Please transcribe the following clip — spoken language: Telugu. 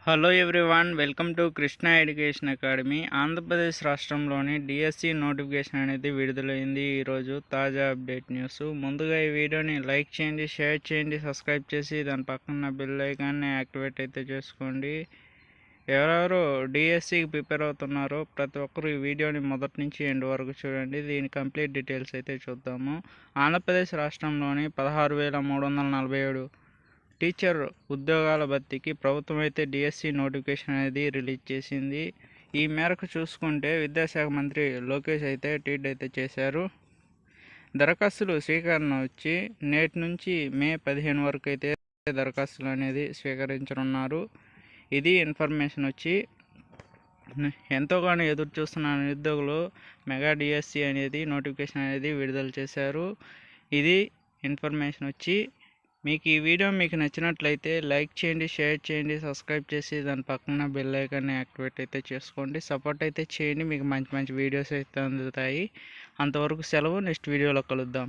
Hello everyone, welcome to Krishna education academy. Andhra Pradesh రాష్ట్రంలోని డిఎస్సి నోటిఫికేషన్ అనేది విడుదలైంది. ఈరోజు తాజా అప్డేట్ న్యూస్. ముందుగా ఈ వీడియోని లైక్ చేయండి, షేర్ చేయండి, సబ్స్క్రైబ్ చేసి దాని పక్కన బెల్ ఐకాన్ని యాక్టివేట్ అయితే చేసుకోండి. ఎవరెవరు డిఎస్సికి ప్రిపేర్ అవుతున్నారో ప్రతి ఒక్కరు ఈ వీడియోని మొదటి నుంచి ఎండ్ వరకు చూడండి. దీని కంప్లీట్ డీటెయిల్స్ అయితే చూద్దాము. ఆంధ్రప్రదేశ్ రాష్ట్రంలోని 16,347 టీచర్ ఉద్యోగాల భర్తీకి ప్రభుత్వం అయితే డిఎస్సి నోటిఫికేషన్ అనేది రిలీజ్ చేసింది. ఈ మేరకు చూసుకుంటే విద్యాశాఖ మంత్రి లోకేష్ అయితే ట్వీట్ అయితే చేశారు. దరఖాస్తులు స్వీకరణ వచ్చి నేటి నుంచి మే 15 వరకు అయితే దరఖాస్తులు అనేది స్వీకరించనున్నారు. ఇది ఇన్ఫర్మేషన్ వచ్చి ఎంతోగానో ఎదురు చూస్తున్న నిరుద్యోగులు మెగా డిఎస్సి అనేది నోటిఫికేషన్ అనేది విడుదల చేశారు. ఇది ఇన్ఫర్మేషన్ వచ్చి మీకు ఈ వీడియో మీకు నచ్చినట్లయితే లైక్ చేయండి, షేర్ చేయండి, సబ్స్క్రైబ్ చేసి దాని పక్కన బెల్ ఐకాన్ని యాక్టివేట్ అయితే చేసుకోండి. సపోర్ట్ అయితే చేయండి, మీకు మంచి మంచి వీడియోస్ అయితే అందుతాయి. అంతవరకు సెలవు. నెక్స్ట్ వీడియోలో కలుద్దాం.